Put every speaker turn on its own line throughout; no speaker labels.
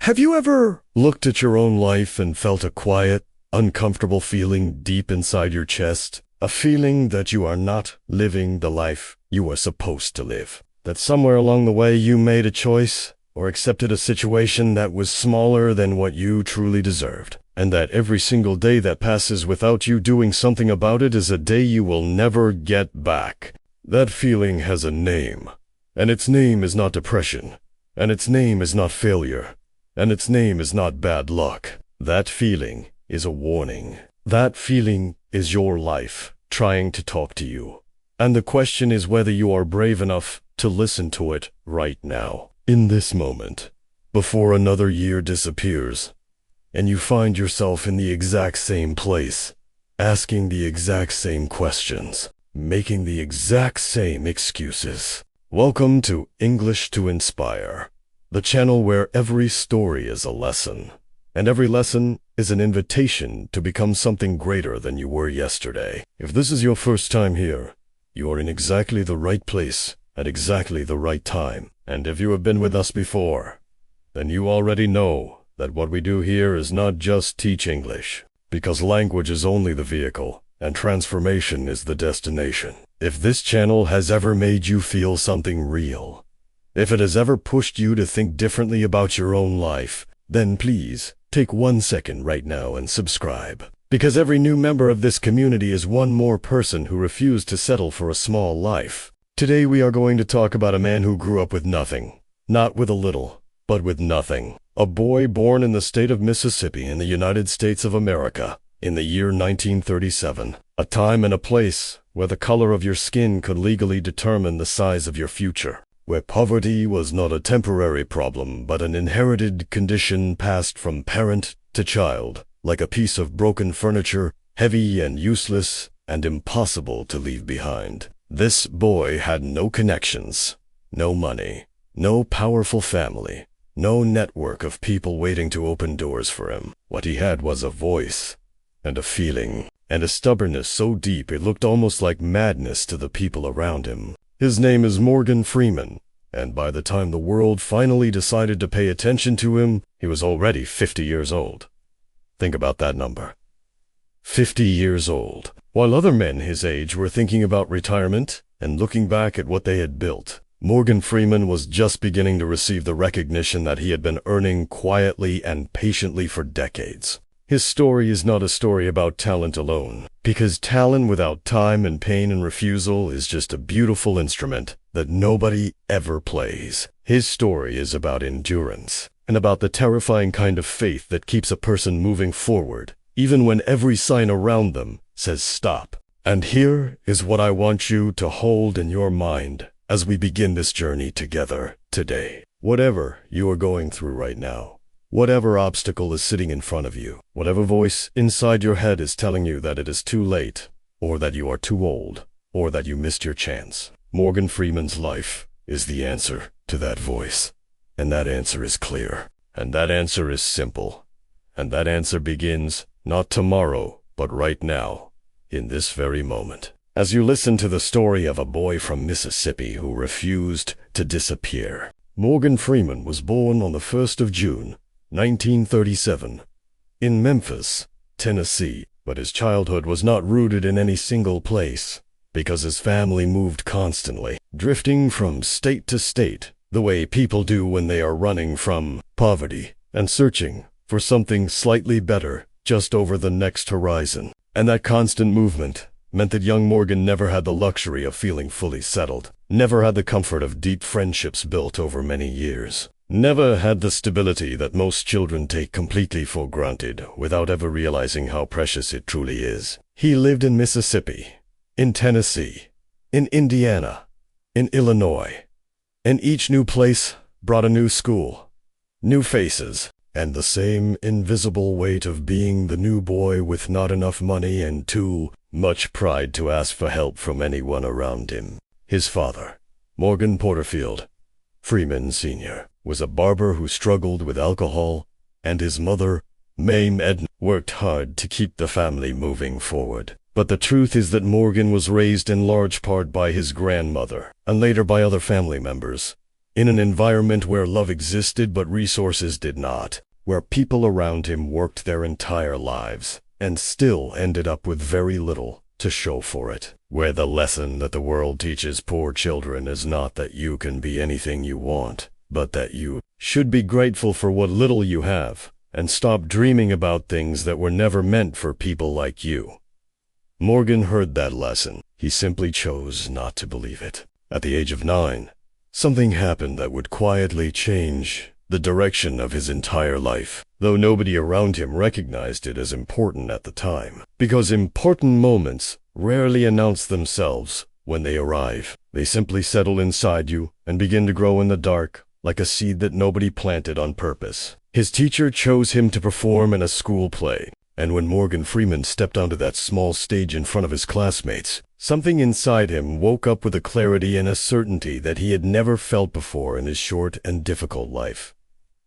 Have you ever looked at your own life and felt a quiet, uncomfortable feeling deep inside your chest? A feeling that you are not living the life you are supposed to live. That somewhere along the way you made a choice or accepted a situation that was smaller than what you truly deserved. And that every single day that passes without you doing something about it is a day you will never get back. That feeling has a name. And its name is not depression. And its name is not failure. And its name is not bad luck. That feeling is a warning. That feeling is your life trying to talk to you. And the question is whether you are brave enough to listen to it right now, in this moment, before another year disappears, and you find yourself in the exact same place, asking the exact same questions, making the exact same excuses. Welcome to English to Inspire, the channel where every story is a lesson, and every lesson is an invitation to become something greater than you were yesterday. If this is your first time here, you are in exactly the right place at exactly the right time. And if you have been with us before, then you already know that what we do here is not just teach English, because language is only the vehicle, and transformation is the destination. If this channel has ever made you feel something real, if it has ever pushed you to think differently about your own life, then please take 1 second right now and subscribe. Because every new member of this community is one more person who refused to settle for a small life. Today we are going to talk about a man who grew up with nothing. Not with a little, but with nothing. A boy born in the state of Mississippi in the United States of America in the year 1937. A time and a place where the color of your skin could legally determine the size of your future. Where poverty was not a temporary problem, but an inherited condition passed from parent to child, like a piece of broken furniture, heavy and useless and impossible to leave behind. This boy had no connections, no money, no powerful family, no network of people waiting to open doors for him. What he had was a voice, and a feeling, and a stubbornness so deep it looked almost like madness to the people around him. His name is Morgan Freeman, and by the time the world finally decided to pay attention to him, he was already 50 years old. Think about that number. 50 years old. While other men his age were thinking about retirement and looking back at what they had built, Morgan Freeman was just beginning to receive the recognition that he had been earning quietly and patiently for decades. His story is not a story about talent alone, because talent without time and pain and refusal is just a beautiful instrument that nobody ever plays. His story is about endurance, and about the terrifying kind of faith that keeps a person moving forward, even when every sign around them says stop. And here is what I want you to hold in your mind as we begin this journey together today. Whatever you are going through right now, whatever obstacle is sitting in front of you, whatever voice inside your head is telling you that it is too late, or that you are too old, or that you missed your chance, Morgan Freeman's life is the answer to that voice. And that answer is clear. And that answer is simple. And that answer begins not tomorrow, but right now, in this very moment. As you listen to the story of a boy from Mississippi who refused to disappear. Morgan Freeman was born on the 1st of June, 1937, in Memphis, Tennessee, but his childhood was not rooted in any single place, because his family moved constantly, drifting from state to state, the way people do when they are running from poverty and searching for something slightly better just over the next horizon. And that constant movement meant that young Morgan never had the luxury of feeling fully settled, never had the comfort of deep friendships built over many years, never had the stability that most children take completely for granted without ever realizing how precious it truly is. He lived in Mississippi, in Tennessee, in Indiana, in Illinois, and each new place brought a new school, new faces, and the same invisible weight of being the new boy with not enough money and too much pride to ask for help from anyone around him. His father, Morgan Porterfield Freeman Sr., was a barber who struggled with alcohol, and his mother, Mame Edna, worked hard to keep the family moving forward. But the truth is that Morgan was raised in large part by his grandmother, and later by other family members, in an environment where love existed but resources did not, where people around him worked their entire lives and still ended up with very little to show for it, where the lesson that the world teaches poor children is not that you can be anything you want, but that you should be grateful for what little you have and stop dreaming about things that were never meant for people like you. Morgan heard that lesson. He simply chose not to believe it. At the age of 9, something happened that would quietly change the direction of his entire life, though nobody around him recognized it as important at the time, because important moments rarely announce themselves when they arrive. They simply settle inside you and begin to grow in the dark, like a seed that nobody planted on purpose. His teacher chose him to perform in a school play, and when Morgan Freeman stepped onto that small stage in front of his classmates, something inside him woke up with a clarity and a certainty that he had never felt before in his short and difficult life.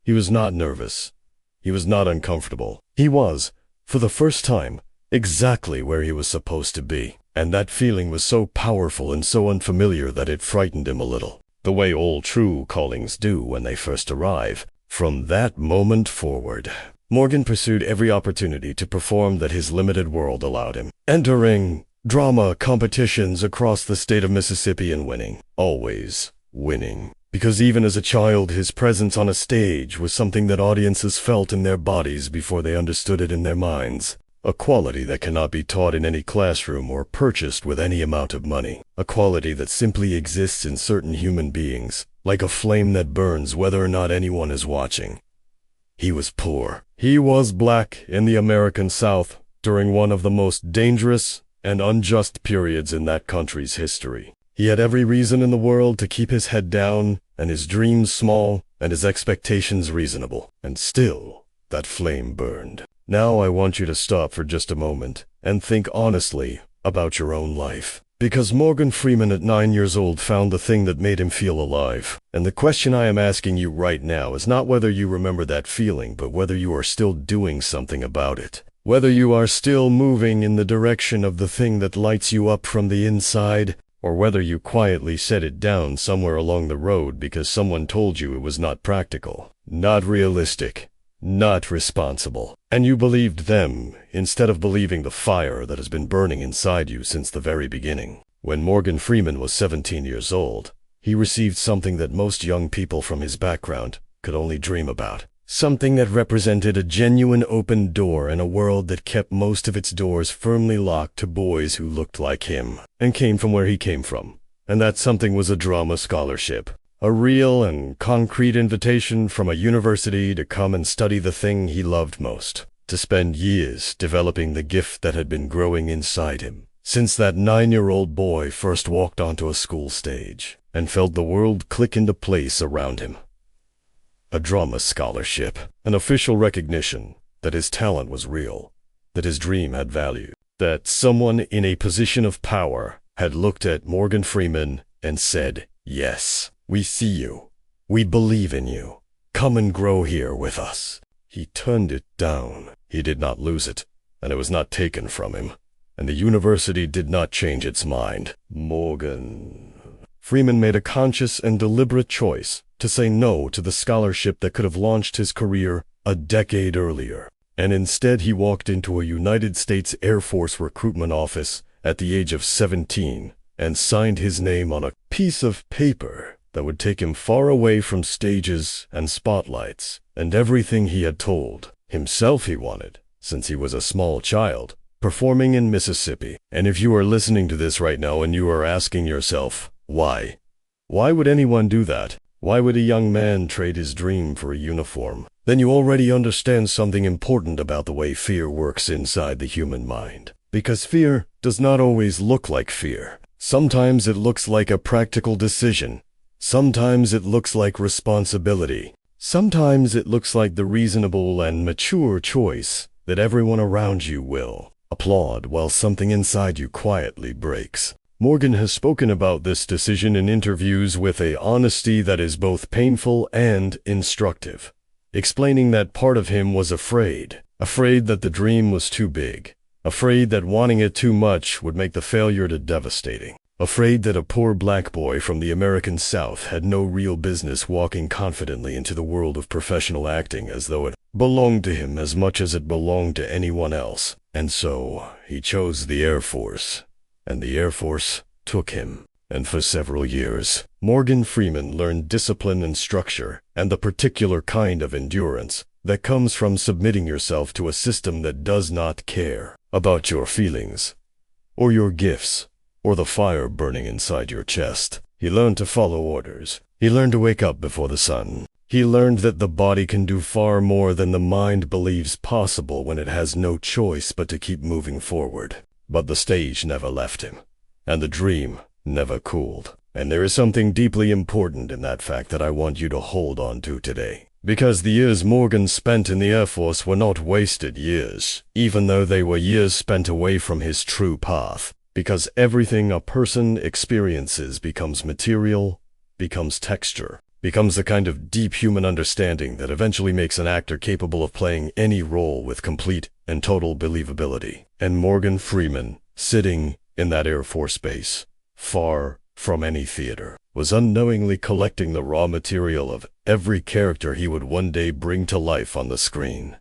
He was not nervous. He was not uncomfortable. He was, for the first time, exactly where he was supposed to be. And that feeling was so powerful and so unfamiliar that it frightened him a little, the way all true callings do when they first arrive. From that moment forward, Morgan pursued every opportunity to perform that his limited world allowed him, entering drama competitions across the state of Mississippi and winning, always winning. Because even as a child, his presence on a stage was something that audiences felt in their bodies before they understood it in their minds. A quality that cannot be taught in any classroom or purchased with any amount of money. A quality that simply exists in certain human beings, like a flame that burns whether or not anyone is watching. He was poor. He was black in the American South during one of the most dangerous and unjust periods in that country's history. He had every reason in the world to keep his head down and his dreams small and his expectations reasonable. And still, that flame burned. Now I want you to stop for just a moment and think honestly about your own life. Because Morgan Freeman at 9 years old found the thing that made him feel alive. And the question I am asking you right now is not whether you remember that feeling, but whether you are still doing something about it. Whether you are still moving in the direction of the thing that lights you up from the inside, or whether you quietly set it down somewhere along the road because someone told you it was not practical, not realistic, not responsible, and you believed them instead of believing the fire that has been burning inside you since the very beginning. When Morgan Freeman was 17 years old, he received something that most young people from his background could only dream about. Something that represented a genuine open door in a world that kept most of its doors firmly locked to boys who looked like him and came from where he came from. And that something was a drama scholarship. A real and concrete invitation from a university to come and study the thing he loved most, to spend years developing the gift that had been growing inside him, since that 9-year-old boy first walked onto a school stage and felt the world click into place around him. A drama scholarship, an official recognition that his talent was real, that his dream had value, that someone in a position of power had looked at Morgan Freeman and said, "Yes, we see you. We believe in you. Come and grow here with us." He turned it down. He did not lose it, and it was not taken from him, and the university did not change its mind. Morgan Freeman made a conscious and deliberate choice to say no to the scholarship that could have launched his career a decade earlier, and instead he walked into a United States Air Force recruitment office at the age of 17 and signed his name on a piece of paper that would take him far away from stages and spotlights and everything he had told himself he wanted since he was a small child, performing in Mississippi. And if you are listening to this right now and you are asking yourself, why? Why would anyone do that? Why would a young man trade his dream for a uniform? Then you already understand something important about the way fear works inside the human mind. Because fear does not always look like fear. Sometimes it looks like a practical decision. Sometimes it looks like responsibility. Sometimes it looks like the reasonable and mature choice that everyone around you will applaud while something inside you quietly breaks. Morgan has spoken about this decision in interviews with an honesty that is both painful and instructive, explaining that part of him was afraid that the dream was too big, afraid that wanting it too much would make the failure too devastating, afraid that a poor black boy from the American South had no real business walking confidently into the world of professional acting as though it belonged to him as much as it belonged to anyone else. And so he chose the Air Force, and the Air Force took him. And for several years, Morgan Freeman learned discipline and structure, and the particular kind of endurance that comes from submitting yourself to a system that does not care about your feelings, or your gifts, or the fire burning inside your chest. He learned to follow orders. He learned to wake up before the sun. He learned that the body can do far more than the mind believes possible when it has no choice but to keep moving forward. But the stage never left him, and the dream never cooled. And there is something deeply important in that fact that I want you to hold on to today. Because the years Morgan spent in the Air Force were not wasted years, even though they were years spent away from his true path. Because everything a person experiences becomes material, becomes texture, becomes the kind of deep human understanding that eventually makes an actor capable of playing any role with complete and total believability. And Morgan Freeman, sitting in that Air Force base, far from any theater, was unknowingly collecting the raw material of every character he would one day bring to life on the screen.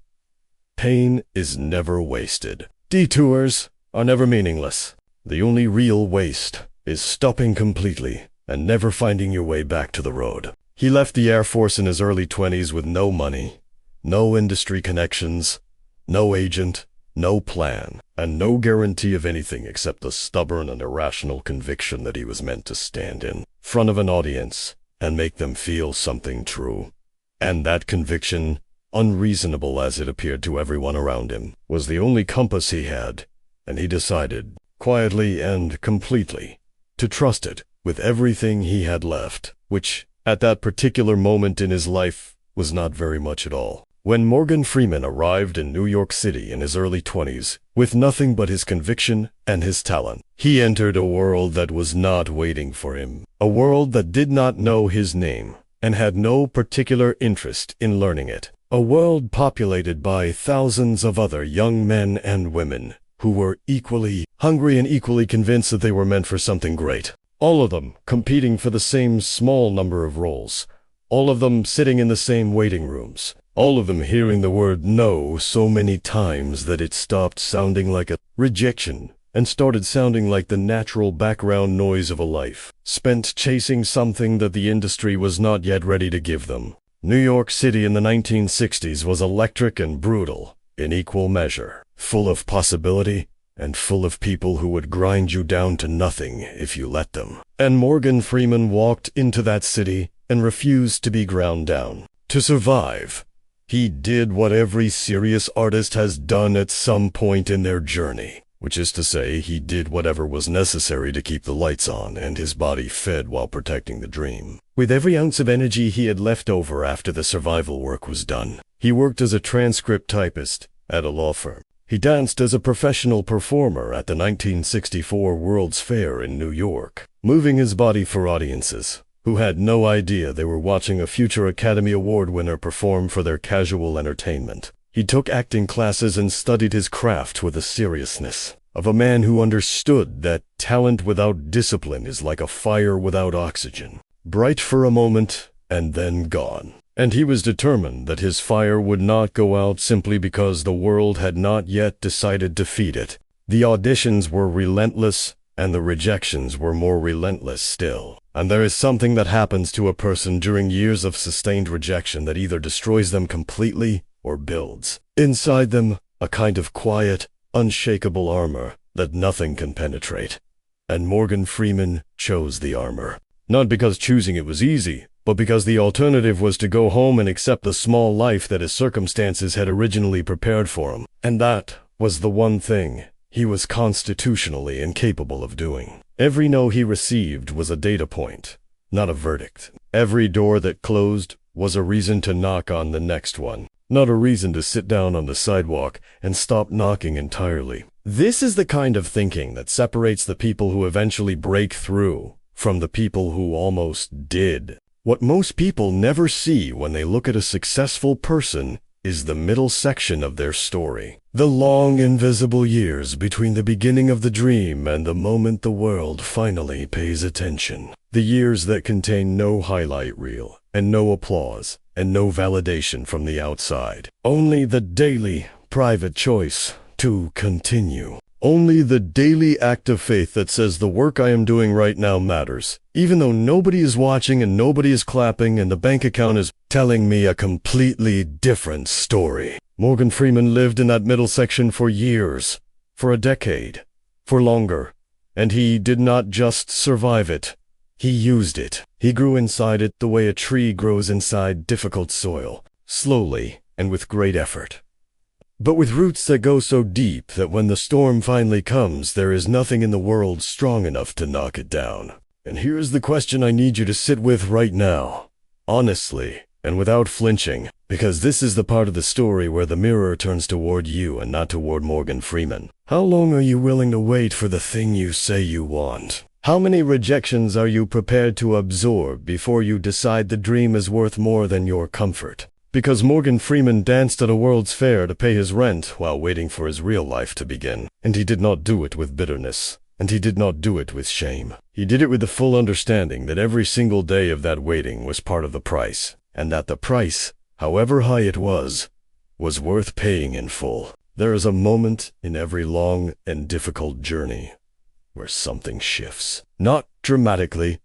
Pain is never wasted. Detours are never meaningless. The only real waste is stopping completely and never finding your way back to the road. He left the Air Force in his early 20s with no money, no industry connections, no agent, no plan, and no guarantee of anything except the stubborn and irrational conviction that he was meant to stand in front of an audience and make them feel something true. And that conviction, unreasonable as it appeared to everyone around him, was the only compass he had, and he decided, quietly and completely, to trust it with everything he had left, which, at that particular moment in his life, was not very much at all. When Morgan Freeman arrived in New York City in his early 20s, with nothing but his conviction and his talent, he entered a world that was not waiting for him, a world that did not know his name and had no particular interest in learning it, a world populated by thousands of other young men and women who were equally hungry and equally convinced that they were meant for something great. All of them competing for the same small number of roles, all of them sitting in the same waiting rooms, all of them hearing the word no so many times that it stopped sounding like a rejection and started sounding like the natural background noise of a life spent chasing something that the industry was not yet ready to give them. New York City in the 1960s was electric and brutal in equal measure, full of possibility and full of people who would grind you down to nothing if you let them. And Morgan Freeman walked into that city and refused to be ground down. To survive, he did what every serious artist has done at some point in their journey, which is to say, he did whatever was necessary to keep the lights on and his body fed while protecting the dream. With every ounce of energy he had left over after the survival work was done, he worked as a transcript typist at a law firm. He danced as a professional performer at the 1964 World's Fair in New York, moving his body for audiences who had no idea they were watching a future Academy Award winner perform for their casual entertainment. He took acting classes and studied his craft with the seriousness of a man who understood that talent without discipline is like a fire without oxygen, bright for a moment and then gone. And he was determined that his fire would not go out simply because the world had not yet decided to feed it. The auditions were relentless, and the rejections were more relentless still. And there is something that happens to a person during years of sustained rejection that either destroys them completely or builds inside them a kind of quiet, unshakable armor that nothing can penetrate. And Morgan Freeman chose the armor. Not because choosing it was easy, but because the alternative was to go home and accept the small life that his circumstances had originally prepared for him. And that was the one thing he was constitutionally incapable of doing. Every no he received was a data point, not a verdict. Every door that closed was a reason to knock on the next one, not a reason to sit down on the sidewalk and stop knocking entirely. This is the kind of thinking that separates the people who eventually break through from the people who almost did. What most people never see when they look at a successful person is the middle section of their story. The long, invisible years between the beginning of the dream and the moment the world finally pays attention. The years that contain no highlight reel, and no applause, and no validation from the outside. Only the daily, private choice to continue. Only the daily act of faith that says the work I am doing right now matters, even though nobody is watching and nobody is clapping and the bank account is telling me a completely different story. Morgan Freeman lived in that middle section for years, for a decade, for longer, and he did not just survive it. He used it. He grew inside it the way a tree grows inside difficult soil, slowly and with great effort. But with roots that go so deep that when the storm finally comes, there is nothing in the world strong enough to knock it down. And here's the question I need you to sit with right now, honestly and without flinching, because this is the part of the story where the mirror turns toward you and not toward Morgan Freeman. How long are you willing to wait for the thing you say you want? How many rejections are you prepared to absorb before you decide the dream is worth more than your comfort? Because Morgan Freeman danced at a World's Fair to pay his rent while waiting for his real life to begin. And he did not do it with bitterness. And he did not do it with shame. He did it with the full understanding that every single day of that waiting was part of the price. And that the price, however high it was worth paying in full. There is a moment in every long and difficult journey where something shifts. Not dramatically,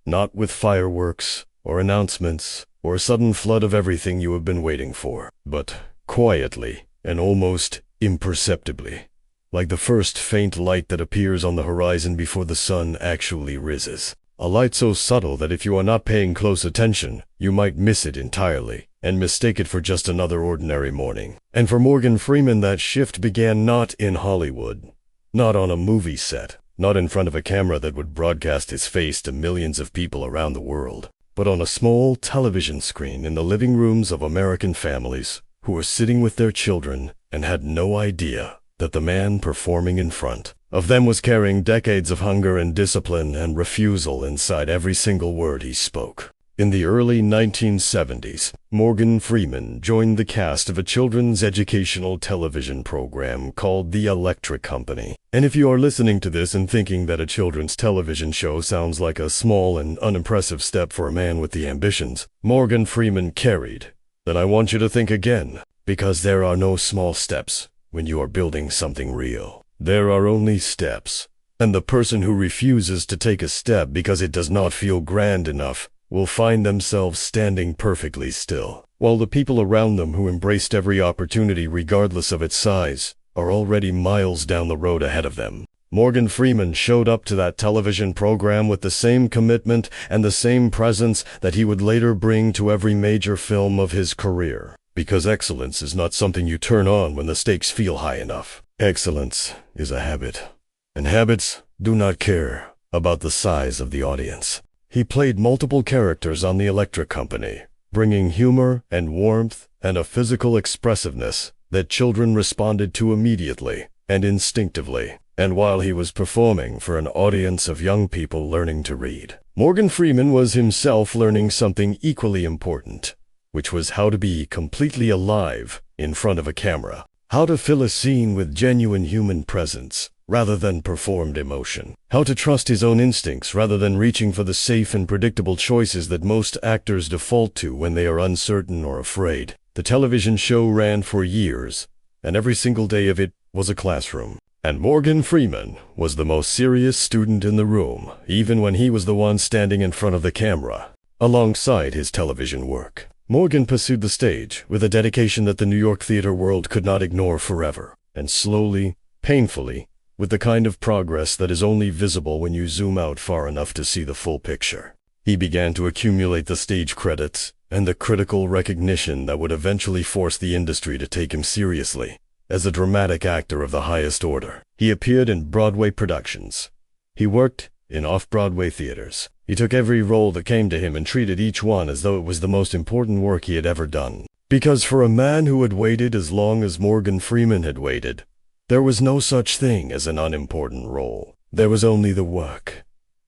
not with fireworks or announcements, or a sudden flood of everything you have been waiting for, but quietly and almost imperceptibly, like the first faint light that appears on the horizon before the sun actually rises. A light so subtle that if you are not paying close attention, you might miss it entirely, and mistake it for just another ordinary morning. And for Morgan Freeman, that shift began not in Hollywood, not on a movie set, not in front of a camera that would broadcast his face to millions of people around the world, but on a small television screen in the living rooms of American families who were sitting with their children and had no idea that the man performing in front of them was carrying decades of hunger and discipline and refusal inside every single word he spoke. In the early 1970s, Morgan Freeman joined the cast of a children's educational television program called The Electric Company. And if you are listening to this and thinking that a children's television show sounds like a small and unimpressive step for a man with the ambitions Morgan Freeman carried, then I want you to think again, because there are no small steps when you are building something real. There are only steps, and the person who refuses to take a step because it does not feel grand enough will find themselves standing perfectly still, while the people around them who embraced every opportunity regardless of its size are already miles down the road ahead of them. Morgan Freeman showed up to that television program with the same commitment and the same presence that he would later bring to every major film of his career. Because excellence is not something you turn on when the stakes feel high enough. Excellence is a habit, and habits do not care about the size of the audience. He played multiple characters on The Electric Company, bringing humor and warmth and a physical expressiveness that children responded to immediately and instinctively. And while he was performing for an audience of young people learning to read, Morgan Freeman was himself learning something equally important, which was how to be completely alive in front of a camera, how to fill a scene with genuine human presence rather than performed emotion, how to trust his own instincts rather than reaching for the safe and predictable choices that most actors default to when they are uncertain or afraid. The television show ran for years, and every single day of it was a classroom. And Morgan Freeman was the most serious student in the room, even when he was the one standing in front of the camera, alongside his television work. Morgan pursued the stage with a dedication that the New York theater world could not ignore forever, and slowly, painfully, with the kind of progress that is only visible when you zoom out far enough to see the full picture. He began to accumulate the stage credits and the critical recognition that would eventually force the industry to take him seriously as a dramatic actor of the highest order. He appeared in Broadway productions. He worked in off-Broadway theaters. He took every role that came to him and treated each one as though it was the most important work he had ever done. Because for a man who had waited as long as Morgan Freeman had waited, there was no such thing as an unimportant role. There was only the work.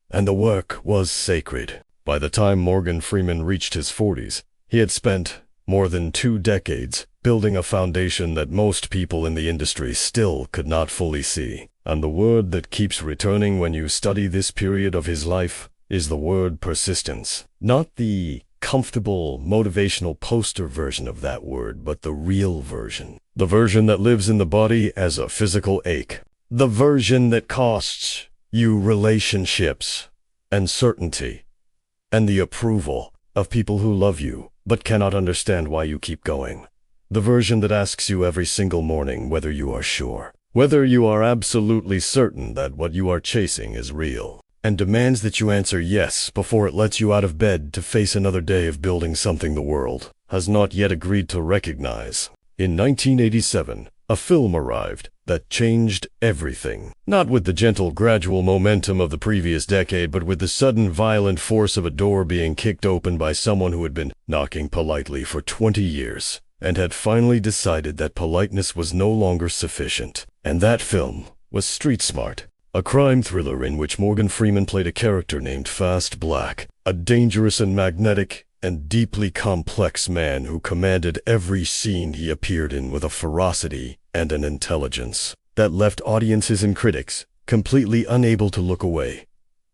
And the work was sacred. By the time Morgan Freeman reached his 40s, he had spent more than 2 decades, building a foundation that most people in the industry still could not fully see. And the word that keeps returning when you study this period of his life is the word persistence. Not the comfortable, motivational poster version of that word, but the real version. The version that lives in the body as a physical ache. The version that costs you relationships and certainty and the approval of people who love you but cannot understand why you keep going. The version that asks you every single morning whether you are sure, whether you are absolutely certain that what you are chasing is real, and demands that you answer yes before it lets you out of bed to face another day of building something the world has not yet agreed to recognize. In 1987, a film arrived that changed everything. Not with the gentle, gradual momentum of the previous decade, but with the sudden, violent force of a door being kicked open by someone who had been knocking politely for 20 years and had finally decided that politeness was no longer sufficient. And that film was Street Smart, a crime thriller in which Morgan Freeman played a character named Fast Black, a dangerous and magnetic and deeply complex man who commanded every scene he appeared in with a ferocity and an intelligence that left audiences and critics completely unable to look away.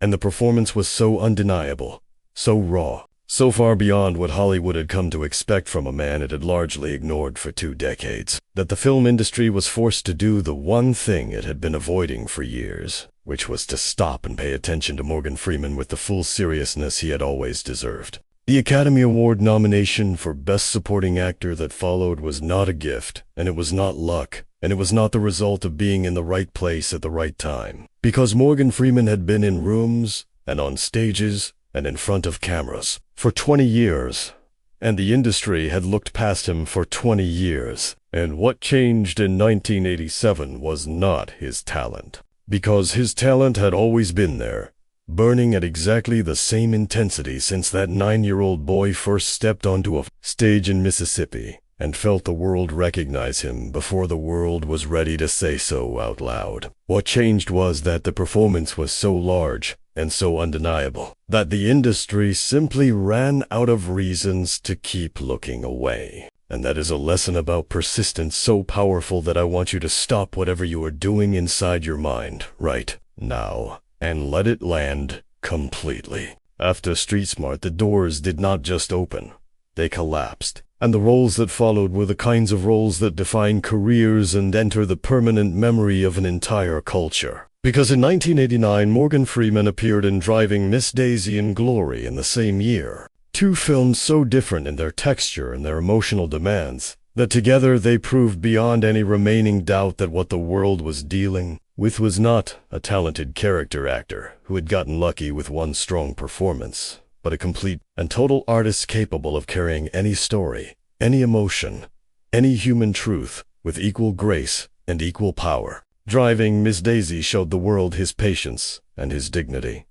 And the performance was so undeniable, so raw, so far beyond what Hollywood had come to expect from a man it had largely ignored for 2 decades, that the film industry was forced to do the one thing it had been avoiding for years, which was to stop and pay attention to Morgan Freeman with the full seriousness he had always deserved. The Academy Award nomination for Best Supporting Actor that followed was not a gift, and it was not luck, and it was not the result of being in the right place at the right time. Because Morgan Freeman had been in rooms, and on stages, and in front of cameras for 20 years, and the industry had looked past him for 20 years. And what changed in 1987 was not his talent. Because his talent had always been there, burning at exactly the same intensity since that 9-year-old boy first stepped onto a stage in Mississippi and felt the world recognize him before the world was ready to say so out loud. What changed was that the performance was so large and so undeniable that the industry simply ran out of reasons to keep looking away. And that is a lesson about persistence so powerful that I want you to stop whatever you are doing inside your mind right now and let it land completely. After Street Smart, the doors did not just open, they collapsed. And the roles that followed were the kinds of roles that define careers and enter the permanent memory of an entire culture. Because in 1989, Morgan Freeman appeared in Driving Miss Daisy and Glory in the same year. 2 films so different in their texture and their emotional demands that together they proved beyond any remaining doubt that what the world was dealing with was not a talented character actor who had gotten lucky with one strong performance, but a complete and total artist capable of carrying any story, any emotion, any human truth with equal grace and equal power. Driving Miss Daisy showed the world his patience and his dignity.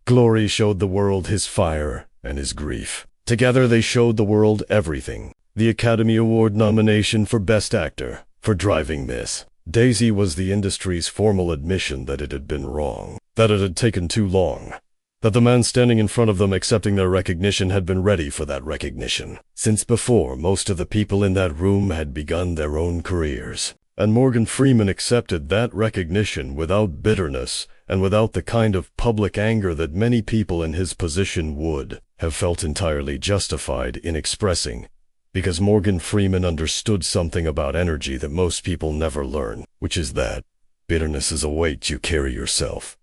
Glory showed the world his fire and his grief. Together they showed the world everything. The Academy Award nomination for Best Actor for Driving Miss Daisy was the industry's formal admission that it had been wrong, that it had taken too long, that the man standing in front of them accepting their recognition had been ready for that recognition since before most of the people in that room had begun their own careers. And Morgan Freeman accepted that recognition without bitterness and without the kind of public anger that many people in his position would have felt entirely justified in expressing, because Morgan Freeman understood something about energy that most people never learn, which is that bitterness is a weight you carry yourself,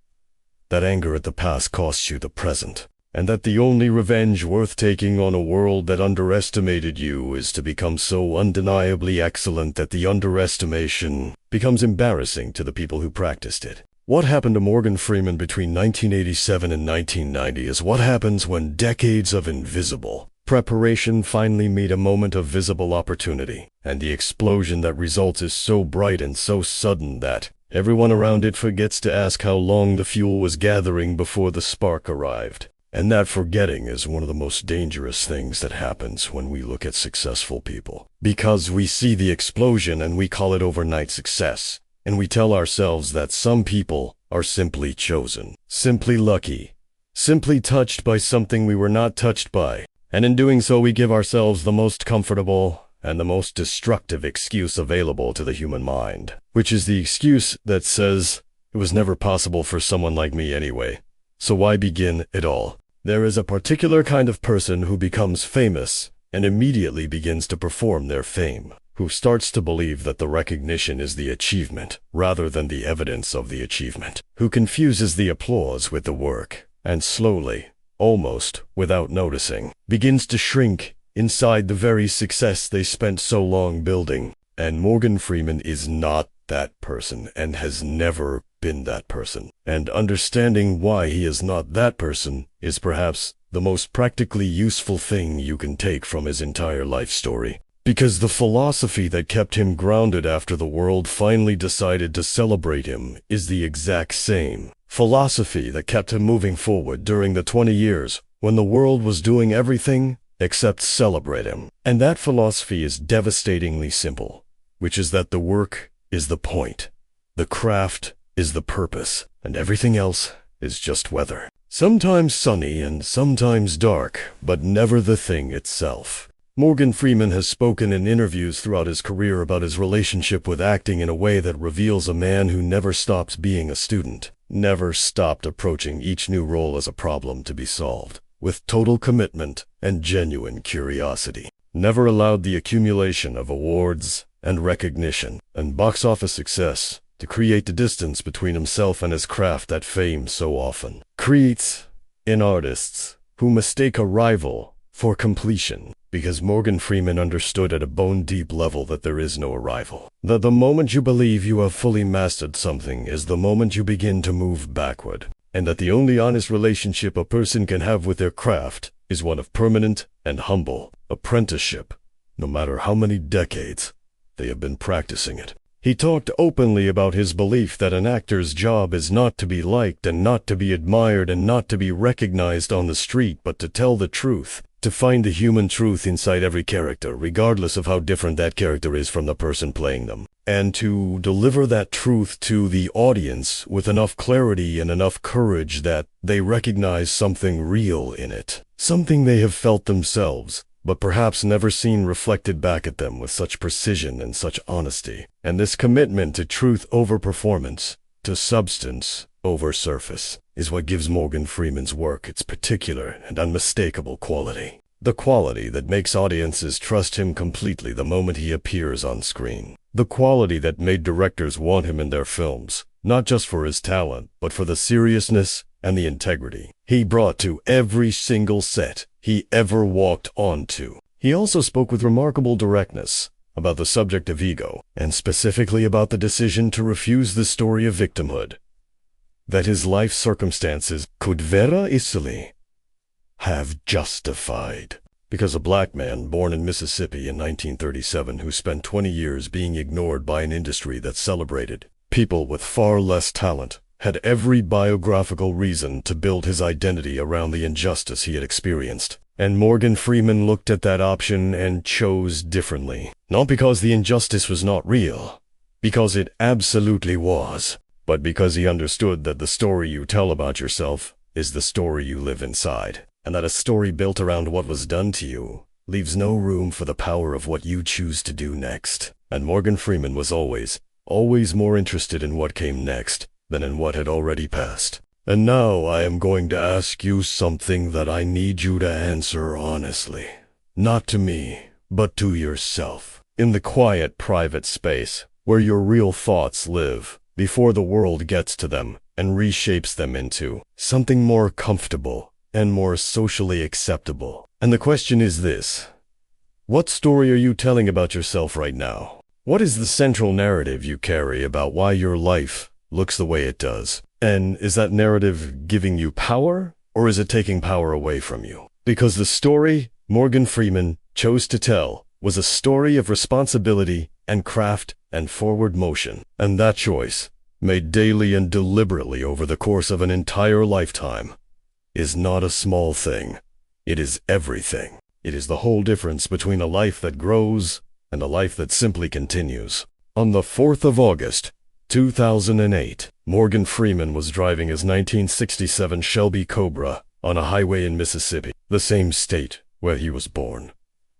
that anger at the past costs you the present, and that the only revenge worth taking on a world that underestimated you is to become so undeniably excellent that the underestimation becomes embarrassing to the people who practiced it. What happened to Morgan Freeman between 1987 and 1990 is what happens when decades of invisible preparation finally meet a moment of visible opportunity, and the explosion that results is so bright and so sudden that everyone around it forgets to ask how long the fuel was gathering before the spark arrived. And that forgetting is one of the most dangerous things that happens when we look at successful people. Because we see the explosion and we call it overnight success. And we tell ourselves that some people are simply chosen, simply lucky, simply touched by something we were not touched by. And in doing so, we give ourselves the most comfortable and the most destructive excuse available to the human mind, which is the excuse that says, it was never possible for someone like me anyway, so why begin at all? There is a particular kind of person who becomes famous and immediately begins to perform their fame, who starts to believe that the recognition is the achievement rather than the evidence of the achievement, who confuses the applause with the work, and slowly, almost without noticing, begins to shrink inside the very success they spent so long building. And Morgan Freeman is not that person and has never been that person. And understanding why he is not that person is perhaps the most practically useful thing you can take from his entire life story. Because the philosophy that kept him grounded after the world finally decided to celebrate him is the exact same philosophy that kept him moving forward during the 20 years when the world was doing everything except celebrate him. And that philosophy is devastatingly simple, which is that the work is the point, the craft is the purpose, and everything else is just weather. Sometimes sunny and sometimes dark, but never the thing itself. Morgan Freeman has spoken in interviews throughout his career about his relationship with acting in a way that reveals a man who never stopped being a student, never stopped approaching each new role as a problem to be solved, with total commitment and genuine curiosity, never allowed the accumulation of awards and recognition and box office success to create the distance between himself and his craft that fame so often creates in artists who mistake a rival for completion, because Morgan Freeman understood at a bone-deep level that there is no arrival. That the moment you believe you have fully mastered something is the moment you begin to move backward, and that the only honest relationship a person can have with their craft is one of permanent and humble apprenticeship, no matter how many decades they have been practicing it. He talked openly about his belief that an actor's job is not to be liked and not to be admired and not to be recognized on the street, but to tell the truth, to find the human truth inside every character, regardless of how different that character is from the person playing them, and to deliver that truth to the audience with enough clarity and enough courage that they recognize something real in it, something they have felt themselves, but perhaps never seen reflected back at them with such precision and such honesty. And this commitment to truth over performance, to substance over surface, is what gives Morgan Freeman's work its particular and unmistakable quality. The quality that makes audiences trust him completely the moment he appears on screen. The quality that made directors want him in their films, not just for his talent, but for the seriousness and the integrity he brought to every single set he ever walked onto. He also spoke with remarkable directness about the subject of ego, and specifically about the decision to refuse the story of victimhood that his life circumstances could very easily have justified. Because a black man born in Mississippi in 1937 who spent 20 years being ignored by an industry that celebrated people with far less talent had every biographical reason to build his identity around the injustice he had experienced. And Morgan Freeman looked at that option and chose differently. Not because the injustice was not real, because it absolutely was, but because he understood that the story you tell about yourself is the story you live inside, and that a story built around what was done to you leaves no room for the power of what you choose to do next. And Morgan Freeman was always more interested in what came next than in what had already passed. And now I am going to ask you something that I need you to answer honestly. Not to me, but to yourself. In the quiet, private space where your real thoughts live, before the world gets to them and reshapes them into something more comfortable and more socially acceptable. And the question is this: what story are you telling about yourself right now? What is the central narrative you carry about why your life looks the way it does? And is that narrative giving you power, or is it taking power away from you? Because the story Morgan Freeman chose to tell was a story of responsibility and craft and forward motion. And that choice, made daily and deliberately over the course of an entire lifetime, is not a small thing. It is everything. It is the whole difference between a life that grows and a life that simply continues. On the 4th of August, 2008, Morgan Freeman was driving his 1967 Shelby Cobra on a highway in Mississippi, the same state where he was born,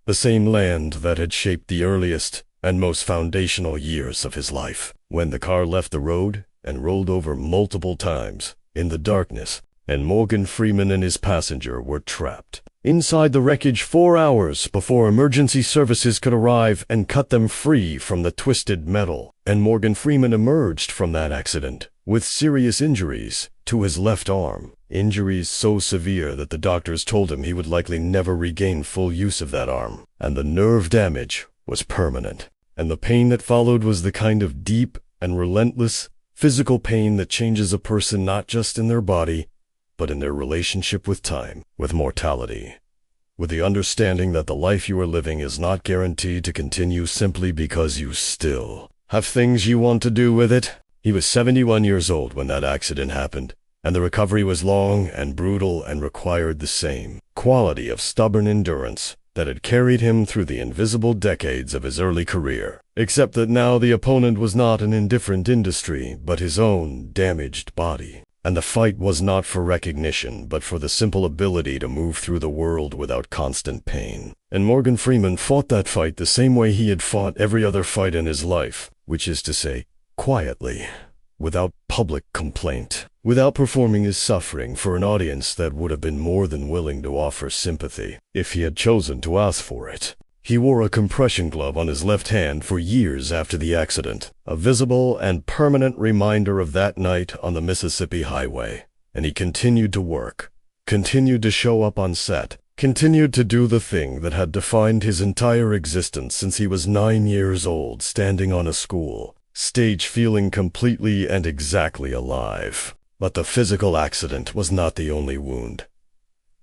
the same land that had shaped the earliest and most foundational years of his life. When the car left the road and rolled over multiple times in the darkness, and Morgan Freeman and his passenger were trapped inside the wreckage 4 hours before emergency services could arrive and cut them free from the twisted metal. And Morgan Freeman emerged from that accident with serious injuries to his left arm, injuries so severe that the doctors told him he would likely never regain full use of that arm, and the nerve damage was permanent. And the pain that followed was the kind of deep and relentless physical pain that changes a person not just in their body, but in their relationship with time, with mortality, with the understanding that the life you are living is not guaranteed to continue simply because you still have things you want to do with it. He was 71 years old when that accident happened, and the recovery was long and brutal and required the same quality of stubborn endurance that had carried him through the invisible decades of his early career, except that now the opponent was not an indifferent industry, but his own damaged body. And the fight was not for recognition, but for the simple ability to move through the world without constant pain. And Morgan Freeman fought that fight the same way he had fought every other fight in his life, which is to say, quietly, without public complaint, without performing his suffering for an audience that would have been more than willing to offer sympathy if he had chosen to ask for it. He wore a compression glove on his left hand for years after the accident, a visible and permanent reminder of that night on the Mississippi highway. And he continued to work, continued to show up on set, continued to do the thing that had defined his entire existence since he was 9 years old, standing on a school stage feeling completely and exactly alive. But the physical accident was not the only wound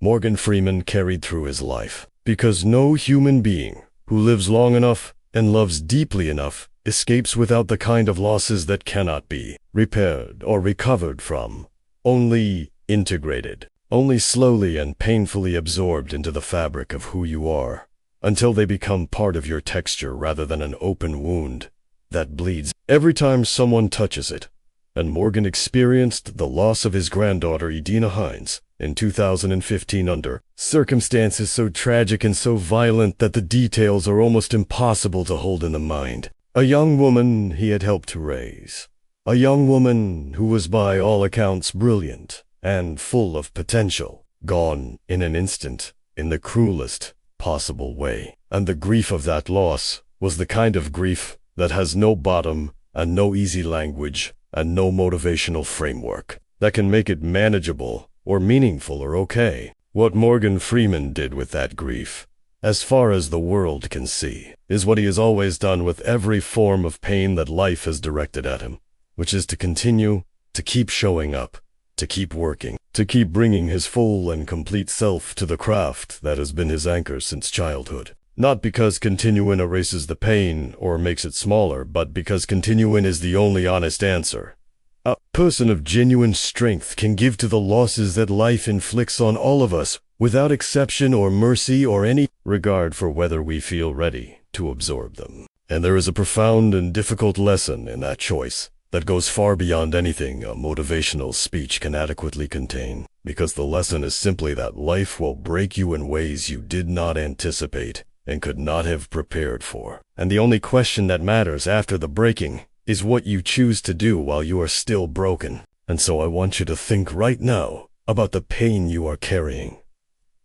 Morgan Freeman carried through his life, because no human being who lives long enough and loves deeply enough escapes without the kind of losses that cannot be repaired or recovered from, only integrated, only slowly and painfully absorbed into the fabric of who you are, until they become part of your texture rather than an open wound that bleeds every time someone touches it. And Morgan experienced the loss of his granddaughter Edina Hines in 2015 under circumstances so tragic and so violent that the details are almost impossible to hold in the mind. A young woman he had helped to raise. A young woman who was by all accounts brilliant and full of potential, gone in an instant in the cruelest possible way. And the grief of that loss was the kind of grief that has no bottom and no easy language and no motivational framework that can make it manageable or meaningful or okay. What Morgan Freeman did with that grief, as far as the world can see, is what he has always done with every form of pain that life has directed at him, which is to continue, to keep showing up, to keep working, to keep bringing his full and complete self to the craft that has been his anchor since childhood. Not because continuing erases the pain or makes it smaller, but because continuing is the only honest answer. A person of genuine strength can give to the losses that life inflicts on all of us without exception or mercy or any regard for whether we feel ready to absorb them. And there is a profound and difficult lesson in that choice that goes far beyond anything a motivational speech can adequately contain, because the lesson is simply that life will break you in ways you did not anticipate and could not have prepared for. And the only question that matters after the breaking is what you choose to do while you are still broken. And so I want you to think right now about the pain you are carrying.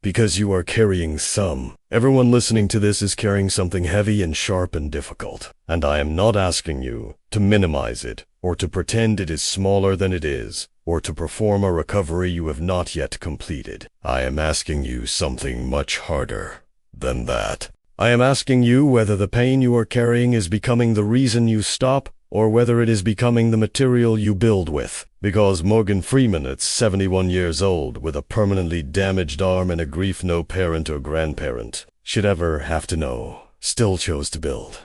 Because you are carrying some. Everyone listening to this is carrying something heavy and sharp and difficult. And I am not asking you to minimize it, or to pretend it is smaller than it is, or to perform a recovery you have not yet completed. I am asking you something much harder than that. I am asking you whether the pain you are carrying is becoming the reason you stop, or whether it is becoming the material you build with. Because Morgan Freeman, at 71 years old, with a permanently damaged arm and a grief no parent or grandparent should ever have to know, still chose to build,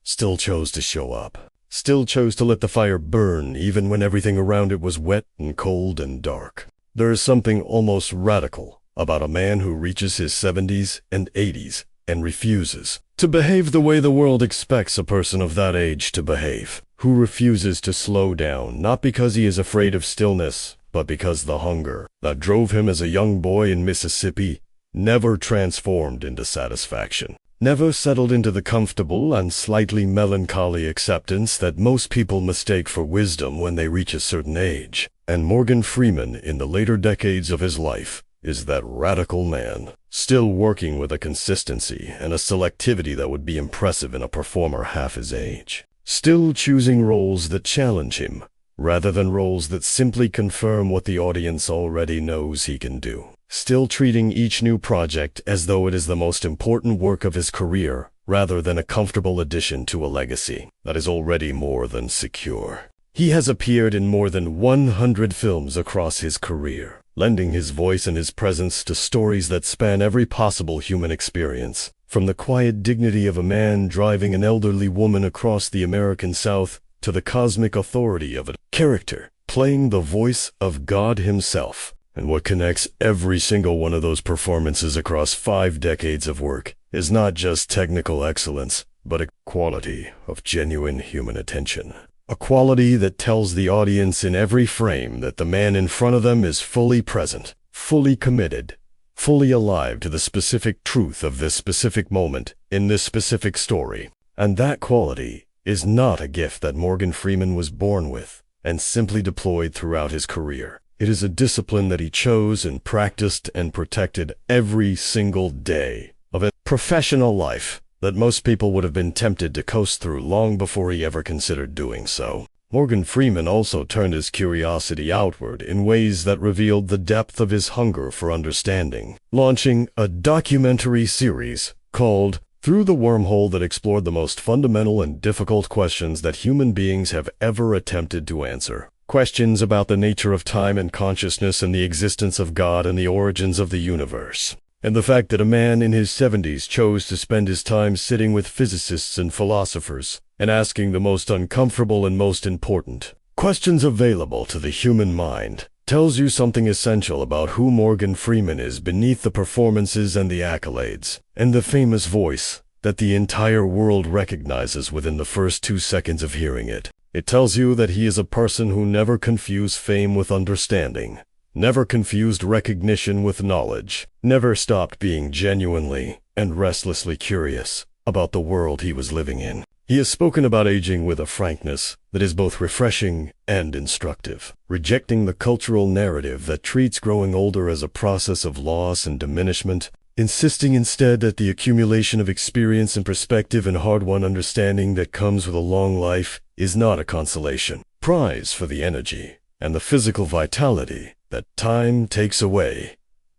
still chose to show up, still chose to let the fire burn even when everything around it was wet and cold and dark. There is something almost radical about a man who reaches his 70s and 80s and refuses to behave the way the world expects a person of that age to behave, who refuses to slow down, not because he is afraid of stillness, but because the hunger that drove him as a young boy in Mississippi never transformed into satisfaction, never settled into the comfortable and slightly melancholy acceptance that most people mistake for wisdom when they reach a certain age. And Morgan Freeman, in the later decades of his life, is that radical man, still working with a consistency and a selectivity that would be impressive in a performer half his age. Still choosing roles that challenge him, rather than roles that simply confirm what the audience already knows he can do. Still treating each new project as though it is the most important work of his career, rather than a comfortable addition to a legacy that is already more than secure. He has appeared in more than 100 films across his career, lending his voice and his presence to stories that span every possible human experience, from the quiet dignity of a man driving an elderly woman across the American South to the cosmic authority of a character playing the voice of God himself. And what connects every single one of those performances across 5 decades of work is not just technical excellence, but a quality of genuine human attention. A quality that tells the audience in every frame that the man in front of them is fully present, fully committed, fully alive to the specific truth of this specific moment in this specific story. And that quality is not a gift that Morgan Freeman was born with and simply deployed throughout his career. It is a discipline that he chose and practiced and protected every single day of a professional life that most people would have been tempted to coast through long before he ever considered doing so. Morgan Freeman also turned his curiosity outward in ways that revealed the depth of his hunger for understanding, launching a documentary series called Through the Wormhole that explored the most fundamental and difficult questions that human beings have ever attempted to answer. Questions about the nature of time and consciousness and the existence of God and the origins of the universe. And the fact that a man in his 70s chose to spend his time sitting with physicists and philosophers and asking the most uncomfortable and most important questions available to the human mind tells you something essential about who Morgan Freeman is beneath the performances and the accolades, and the famous voice that the entire world recognizes within the first 2 seconds of hearing it. It tells you that he is a person who never confused fame with understanding, never confused recognition with knowledge, never stopped being genuinely and restlessly curious about the world he was living in. He has spoken about aging with a frankness that is both refreshing and instructive, rejecting the cultural narrative that treats growing older as a process of loss and diminishment, insisting instead that the accumulation of experience and perspective and hard-won understanding that comes with a long life is not a consolation prize for the energy and the physical vitality that time takes away,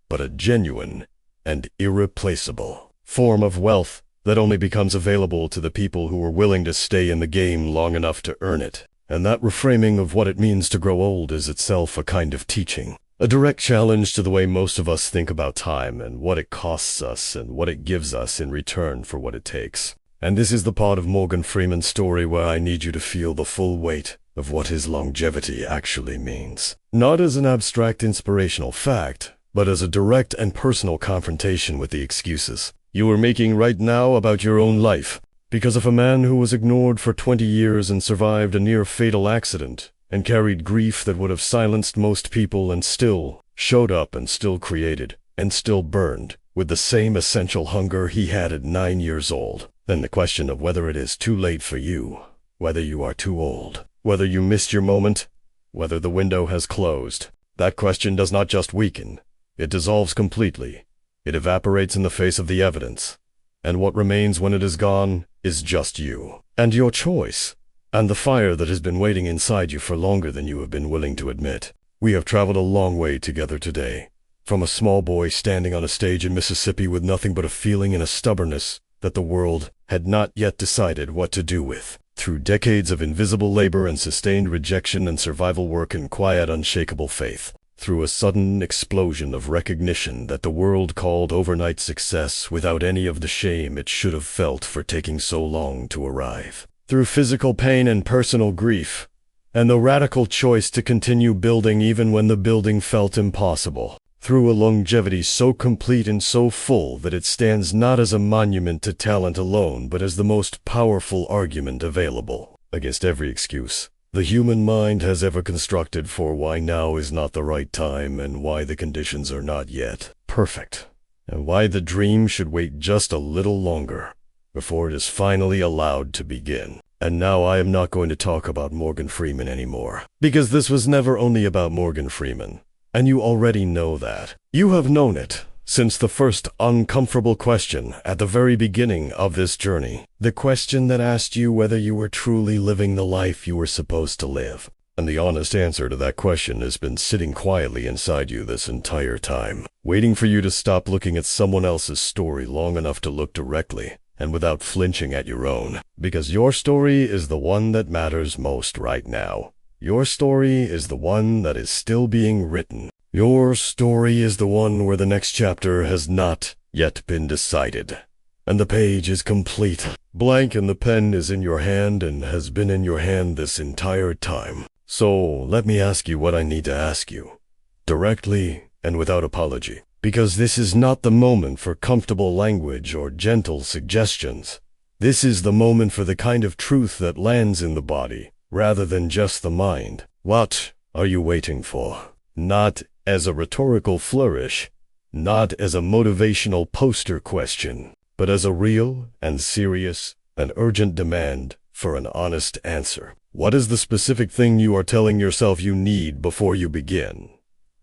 but a genuine and irreplaceable form of wealth that only becomes available to the people who are willing to stay in the game long enough to earn it. And that reframing of what it means to grow old is itself a kind of teaching, a direct challenge to the way most of us think about time and what it costs us and what it gives us in return for what it takes. And this is the part of Morgan Freeman's story where I need you to feel the full weight of what his longevity actually means. Not as an abstract inspirational fact, but as a direct and personal confrontation with the excuses you are making right now about your own life, because of a man who was ignored for 20 years and survived a near-fatal accident, and carried grief that would have silenced most people and still showed up and still created, and still burned, with the same essential hunger he had at 9 years old. Then the question of whether it is too late for you, whether you are too old, whether you missed your moment, whether the window has closed, that question does not just weaken, it dissolves completely. It evaporates in the face of the evidence, and what remains when it is gone is just you, and your choice, and the fire that has been waiting inside you for longer than you have been willing to admit. We have traveled a long way together today, from a small boy standing on a stage in Mississippi with nothing but a feeling and a stubbornness that the world had not yet decided what to do with, through decades of invisible labor and sustained rejection and survival work and quiet, unshakable faith, through a sudden explosion of recognition that the world called overnight success without any of the shame it should have felt for taking so long to arrive, through physical pain and personal grief, and the radical choice to continue building even when the building felt impossible, through a longevity so complete and so full that it stands not as a monument to talent alone but as the most powerful argument available against every excuse the human mind has ever constructed for why now is not the right time and why the conditions are not yet perfect. and why the dream should wait just a little longer before it is finally allowed to begin. And now I am not going to talk about Morgan Freeman anymore, because this was never only about Morgan Freeman, and you already know that. You have known it since the first uncomfortable question at the very beginning of this journey, the question that asked you whether you were truly living the life you were supposed to live. And the honest answer to that question has been sitting quietly inside you this entire time, waiting for you to stop looking at someone else's story long enough to look directly and without flinching at your own, because your story is the one that matters most right now. Your story is the one that is still being written. Your story is the one where the next chapter has not yet been decided, and the page is complete, blank, and the pen is in your hand and has been in your hand this entire time. So let me ask you what I need to ask you, directly and without apology, because this is not the moment for comfortable language or gentle suggestions. This is the moment for the kind of truth that lands in the body, rather than just the mind. What are you waiting for? Not as a rhetorical flourish, not as a motivational poster question, but as a real and serious and urgent demand for an honest answer. What is the specific thing you are telling yourself you need before you begin?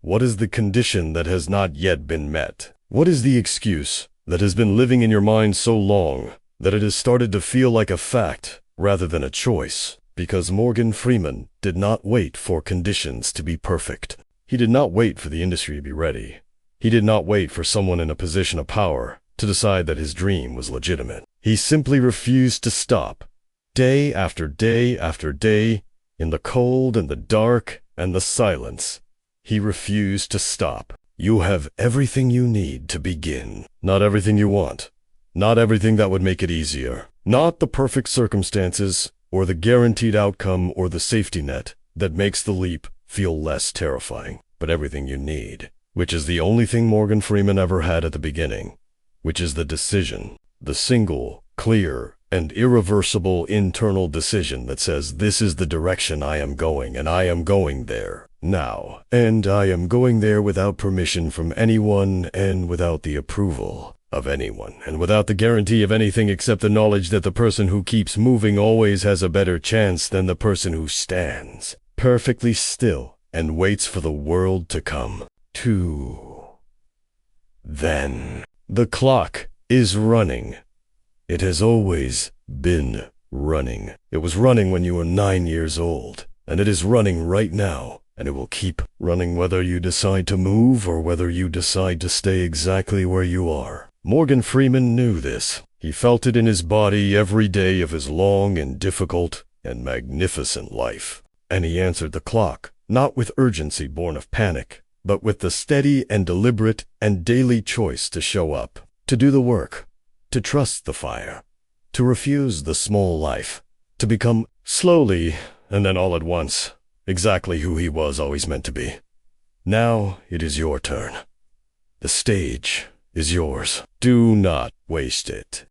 What is the condition that has not yet been met? What is the excuse that has been living in your mind so long that it has started to feel like a fact rather than a choice? Because Morgan Freeman did not wait for conditions to be perfect. He did not wait for the industry to be ready. He did not wait for someone in a position of power to decide that his dream was legitimate. He simply refused to stop. Day after day after day, in the cold and the dark and the silence, he refused to stop. You have everything you need to begin. Not everything you want. Not everything that would make it easier. Not the perfect circumstances, or the guaranteed outcome, or the safety net that makes the leap feel less terrifying. But everything you need, which is the only thing Morgan Freeman ever had at the beginning, which is the decision. The single, clear, and irreversible internal decision that says, this is the direction I am going, and I am going there now. And I am going there without permission from anyone, and without the approval of anyone, and without the guarantee of anything except the knowledge that the person who keeps moving always has a better chance than the person who stands perfectly still and waits for the world to come to. Then the clock is running. It has always been running. It was running when you were 9 years old, and it is running right now, and it will keep running whether you decide to move or whether you decide to stay exactly where you are. Morgan Freeman knew this. He felt it in his body every day of his long and difficult and magnificent life. And he answered the clock, not with urgency born of panic, but with the steady and deliberate and daily choice to show up, to do the work, to trust the fire, to refuse the small life, to become slowly, and then all at once, exactly who he was always meant to be. Now it is your turn. The stage is yours. Do not waste it.